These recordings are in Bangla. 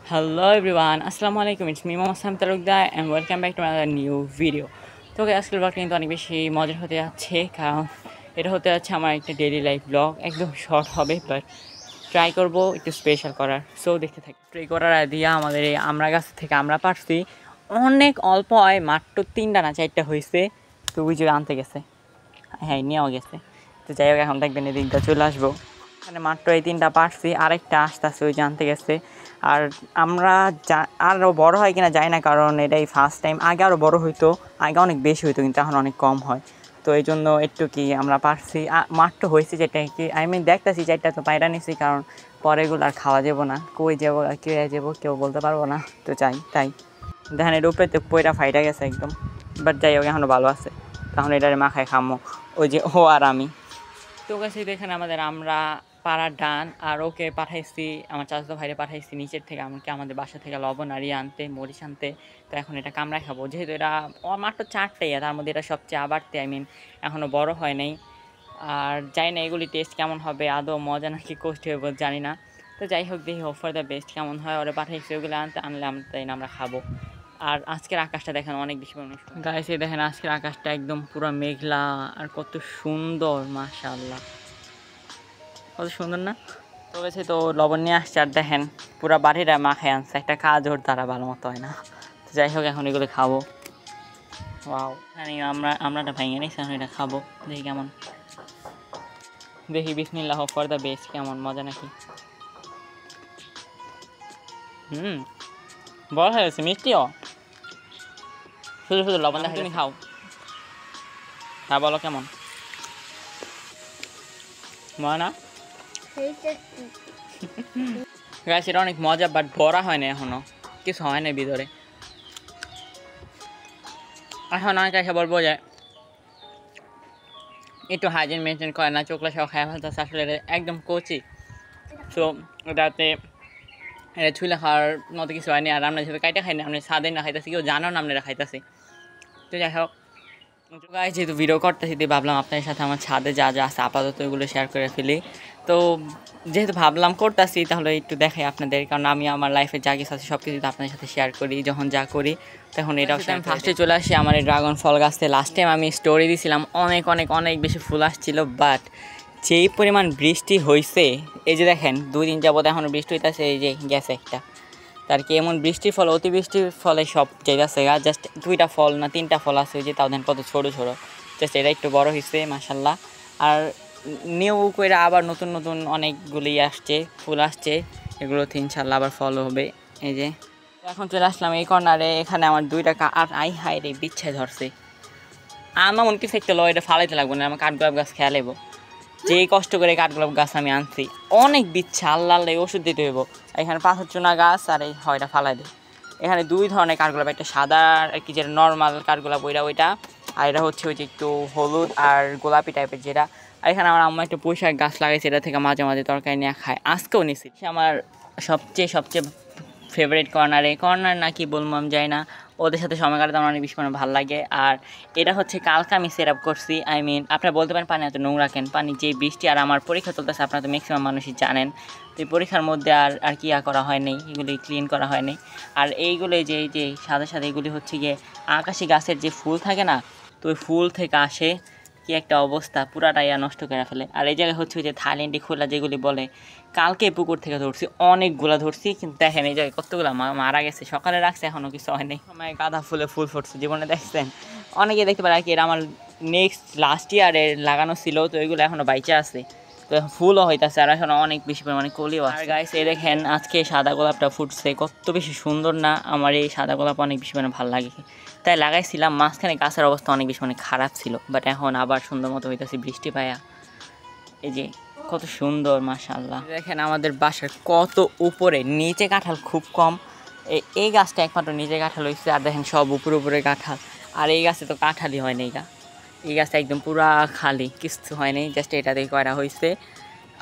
Hello everyone, Assalamu alaikum. It's me Mohammad Sam Talukdar and welcome back to another new video. তো আজকের ব্লগটা কিন্তু অনেক বেশি মজার হতে যাচ্ছে, কারণ এটা হতে যাচ্ছে আমার একটা ডেইলি লাইফ ব্লগ। একদম শর্ট হবে, বাট ট্রাই করবো একটু স্পেশাল করার। সো দেখতে থাকি। ট্রাই করার আইডিয়া আমাদের এই আমরা গাছ থেকে আমরা পারছি অনেক অল্প হয়, মাত্র 3টা না 4টা হয়েছে। তো ওই যে আনতে গেছে, হ্যাঁ নিয়েও গেছে। তো যাই হোক, এখন দেখবেন এদিকটা চলে আসবো। মানে মাত্র এই 3টা পারছি, আরেকটা আসতেছে, ওই জানতে গেছে। আর আমরা আরও বড় হয় কিনা যাই না, কারণ এটাই ফার্স্ট টাইম। আগে আরও বড় হইতো, আগে অনেক বেশি হইতো, কিন্তু এখন অনেক কম হয়। তো এই জন্য একটু কি আমরা পারছি, মাত্র হয়েছে যেটা কি দেখতেছি 4টা তো পায়রা নিছি, কারণ পরেগুলো আর খাওয়া যাবো না। কই যাবো আর কে যাবো কেউ বলতে পারবো না। তো তাই দেখেন এর উপরে তো পয়রা ফাইটা গেছে একদম, বাট যাই হোক এখনও ভালো আছে। তখন এটারে মাখায় খামো, ওই যে ও আর আমি। তো কাছে দেখেন আমাদের আমরা পাড়ার ডান, আর ওকে পাঠাইছি, আমার চাচাতো ভাইরে পাঠাইছি নিচের থেকে আমাদের বাসা থেকে লবণ আরিয়ে আনতে, মরিচ আনতে। তো এখন এটা কামড়া খাবো, যেহেতু এটা মাত্র 4টাই, তার মধ্যে এটা সবচেয়ে আবারতে, এখনও বড় হয় নাই। আর জানি না এগুলি টেস্ট কেমন হবে, আদৌ মজা নাকি কষ্টি হবে জানি না। তো যাই হোক, দেখি হোপ ফর দ্য বেস্ট কেমন হয়। ওরা পাঠাইছি ওগুলো আনলে আমরা খাবো। আর আজকের আকাশটা দেখেন অনেক বেশি পরিমাণে গাইছে, দেখেন আজকের আকাশটা একদম পুরো মেঘলা, আর কত সুন্দর, মাশাআল্লাহ কত সুন্দর না। তো গেছে তো লবণ নিয়ে আসছে, আর দেখেন পুরো বাড়িটা মাখায় আনছে, একটা কাজ ওর দ্বারা ভালো মতো হয় না। তো যাই হোক এখন এগুলো খাবো। ওয়াও, আমরা এটা ভেঙে নিচ্ছি, এখন এটা খাবো, দেখি কেমন। দেখি বিসমিল্লাহ, হোপ ফর দ্য বেস্ট, কেমন মজা নাকি। বড় হয়ে গেছে, মিষ্টিও। শুধু শুধু লবণ দেখা, তুমি খাও। হ্যাঁ বলো কেমন মজা না। গাছ এটা অনেক মজা, বাট ভরা হয় না, এখনো কিছু হয় না ভিতরে। এখন অনেকে এসে বলবো যে একটু হাইজিন মেনটেন করে না, চোখলা সহ খাওয়া ফেলতেছে, আসলে এটা একদম কচি। সো এটাতে এটা ছুলে খাওয়ার মতো কিছু হয়নি। আর আমরা যেহেতু কাইটা খাই না, আমরা স্বাদে না খাইতেছি, কেউ জানো না আমরা খাইতেছি। তো যাই হোক, গায়ে যেহেতু ভিডিও করতেছি, ভাবলাম আপনাদের সাথে আমার ছাদে যা যা আছে আপাতত এগুলো শেয়ার করে ফেলি। তো যেহেতু ভাবলাম করতেছি, তাহলে একটু দেখাই আপনাদের, কারণ আমি আমার লাইফে যা কিছু আছে সব কিছু তো আপনাদের সাথে শেয়ার করি যখন যা করি। তখন এটাও আমি ফার্স্টে চলে আসি আমার এই ড্রাগন ফল গাছতে। লাস্ট টাইম আমি স্টোরি দিয়েছিলাম, অনেক অনেক অনেক বেশি ফুল আসছিল, বাট যেই পরিমাণ বৃষ্টি হয়েছে, এই যে দেখেন 2 দিন যাবত এখনও বৃষ্টি হইতেছে, এই যে গেছে একটা। তার কি এমন বৃষ্টির ফল, অতিবৃষ্টির ফলে সব যাইতেছে গা। জাস্ট 2টা ফল না 3টা ফল আছে, ওই যে তাও দেন কত ছোটো ছোটো। জাস্ট এটা একটু বড় হয়েছে মাশাল্লাহ। আর নিউ করে আবার নতুন নতুন অনেকগুলি আসছে, ফুল আসছে, এগুলোতে ইনশাল্লাহ আবার ফল হবে। এই যে এখন চলে আসলাম এই কর্নারে, এখানে আমার 2টা আর আই হাই রে বিচ্ছায় ধরছে। আমার মনে কিছু একটা এটা ফালাইতে লাগবে না, আমার কাঠগোলাপ গাছ খেয়াল এবো। যেই কষ্ট করে কাঠগোলাপ গাছ আমি আনছি, অনেক বিচ্ছা, আল্লাহ আল্লাহ ওষুধ দিতে হইব। এখানে পাথর চুনা গাছ, আর এই হয়টা ফালাই দেয়। এখানে 2 ধরনের কাঠগোলাপ, একটা সাদা আর কি, যেটা নর্মাল কাঠগোলাপ ওইটা, আর এটা হচ্ছে ওই যে একটু হলুদ আর গোলাপি টাইপের যেটা। আর এখানে আমার আম্মা একটা পুঁইশাক গাছ লাগাইছে, এটা থেকে মাঝে মাঝে তরকারি নিয়ে খায়, আজকেও নিছি। আমার সবচেয়ে ফেভারিট কর্নার না কি বলবো আমি জানি না, ওদের সাথে সময় কাটাতে আমার অনেক বেশি ভালো লাগে। আর এটা হচ্ছে কালকে আমি সেট আপ করছি। আপনারা বলতে পারেন পানি এত নোংরা কেন, পানি যে বৃষ্টি, আর আমার পরীক্ষা চলতেছে, আপনারা তো ম্যাক্সিমাম মানুষই জানেন। তো এই পরীক্ষার মধ্যে আর কি করা হয়নি, এগুলি ক্লিন করা হয়নি। আর এইগুলো যে সাদা সাদা এগুলি হচ্ছে গিয়ে আকাশি গাছের যে ফুল থাকে না, তো ওই ফুল থেকে আসে, কি একটা অবস্থা, পুরাটাই নষ্ট করে ফেলে। আর এই জায়গায় হচ্ছে যে থাইল্যান্ডি খোলা যেগুলি বলে, কালকে পুকুর থেকে ধরছি, অনেকগুলা ধরছি, কিন্তু দেখেন এই জায়গায় কতগুলো মারা গেছে। সকালে রাখছে, এখনও কিছু হয়নি। সময় গাঁদা ফুলে ফুল ফুটছে, জীবনে দেখছেন অনেকে দেখতে পারে আর কি। এটা আমার লাস্ট ইয়ারে লাগানো ছিল, তো এগুলো এখনও বাইচা আছে, তো ফুলও হইতেছে, আর এখন অনেক বেশি পরিমাণে কলিও আছে। আর গাইস এই দেখেন আজকে সাদা গোলাপটা ফুটছে, কত বেশি সুন্দর না। আমার এই সাদা গোলাপ অনেক বেশি ভালো লাগে, তাই লাগাইছিলাম। মাঝখানে গাছের অবস্থা অনেক বেশি খারাপ ছিল, বাট এখন আবার সুন্দর মতো হইতেছে বৃষ্টি পায়া। এই যে কত সুন্দর মাশাআল্লাহ। দেখেন আমাদের বাসার কত উপরে, নিচে কাঁঠাল খুব কম। এই গাছটা একমাত্র নিচে কাঁঠাল হয়েছে, আর দেখেন সব উপরে কাঁঠাল। আর এই গাছে তো কাঁঠালই হয় নাই, এই গাছটা একদম পুরা খালি, কিছু হয় নাই, জাস্ট এটা দিয়ে কয়টা হয়েছে,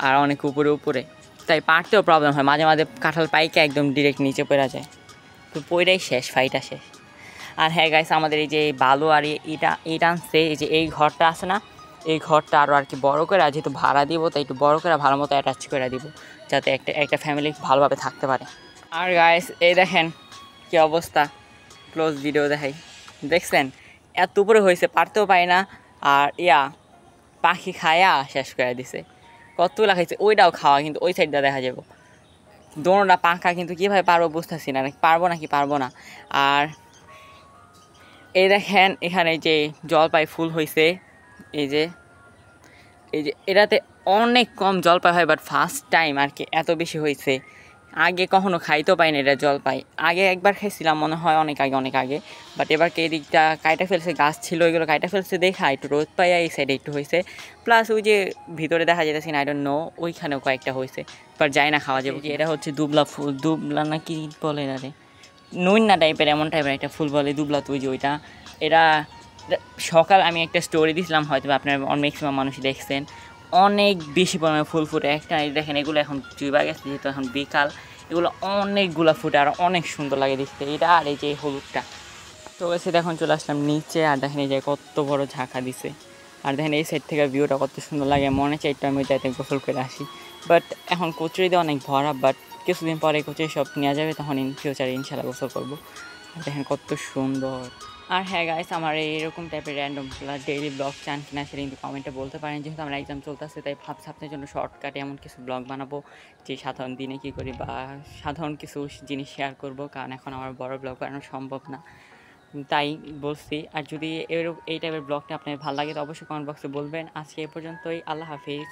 আর অনেক উপরে। তাই পারতেও প্রবলেম হয়, মাঝে মাঝে কাঁঠাল পাইকে একদম ডিরেক্ট নিচে পড়া যায়, তো পইরাই শেষ, ফাইটা শেষ। আর হ্যাঁ গাইস, আমাদের এই যে বালু আর এটা আনছে, এই যে এই ঘরটা আছে না, এই ঘরটা আরও আর কি বড়ো করে, আর যেহেতু ভাড়া দিব, তাই একটু বড়ো করে ভালো মতো অ্যাটাচ করে দিব, যাতে একটা ফ্যামিলি ভালোভাবে থাকতে পারে। আর গাইস এই দেখেন কি অবস্থা, ক্লোজ ভিডিও দেখাই, দেখছেন এত উপরে হয়েছে পারতেও পারি না। আর পাখি খায়া শেষ করে দিছে, কতগুলা খাইছে, ওইটাও খাওয়া কিন্তু ওই সাইডটা দেখা যাবো, দোনোটা পাখা কিন্তু কীভাবে পারবো বুঝতেছি না, পারবো নাকি পারবো না। আর এই দেখেন এখানে যে জলপাই ফুল হয়েছে, এই যে এটাতে অনেক কম জলপাই হয়, বাট ফার্স্ট টাইম আর কি এত বেশি হয়েছে। আগে কখনো খাইতেও পাইনি এটা জলপাই, আগে একবার খাইছিলাম মনে হয় অনেক আগে, বাট এবার এই দিকটা কাইটা ফেলছে, গাছ ছিল ওইগুলো কাইটা ফেলছে দেখা একটু রোদ পাইয়া এই সাইডে একটু হয়েছে, প্লাস ওই যে ভিতরে দেখা যেতেছি না আই ডোন্ট নো ওইখানেও কয়েকটা হয়েছে, বাট যাই না খাওয়া যাবে। এটা হচ্ছে দুবলা ফুল, দুবলা না কি বলে না রে, নৈনা টাইপের এমন টাইপের একটা ফুল বলে দুবলা, তুই যে ওইটা। এটা সকাল আমি একটা স্টোরি দিছিলাম, হয়তো আপনার ম্যাক্সিমাম মানুষই দেখছেন, অনেক বেশি পরিমাণে ফুল ফুটে একটা, দেখেন এগুলো এখন চুইবা গেছে যেহেতু এখন বিকাল, এগুলো অনেকগুলো ফুটে আর অনেক সুন্দর লাগে দেখতে এটা। আর এই যে হলুদটা তো গেছে, এখন চলে আসলাম নিচে, আর দেখেন এই যে কত বড় ঝাঁকা দিছে, আর দেখেন এই সাইড থেকে ভিউটা কত সুন্দর লাগে, মনে চাই একটু আমি যাইতে গোসল করে আসি, বাট এখন কচুরি দিয়ে অনেক ভরা, বাট কিছুদিন পরে কচুরি সব নেওয়া যাবে, তখন ইন ফিউচারে ইনশাল্লাহ গোসল করবো। আর দেখেন কত সুন্দর। আর হ্যাঁ গাইস, আমার এইরকম টাইপের র্যান্ডম ডেইলি ব্লগ চান কিনা সেটা কিন্তু কমেন্টে বলতে পারেন, যেহেতু আমার এক্সাম চলতেছে তাই ভাবছি আপনার জন্য শর্টকাটে এমন কিছু ব্লগ বানাবো যে সাধারণ দিনে কী করি বা সাধারণ কিছু জিনিস শেয়ার করব, কারণ এখন আমার বড় ব্লগ বানানো সম্ভব না, তাই বলছি। আর যদি এই টাইপের ব্লগটা আপনার ভালো লাগে তো অবশ্যই কমেন্ট বক্সে বলবেন। আজকে এ পর্যন্তই, আল্লাহ হাফিজ।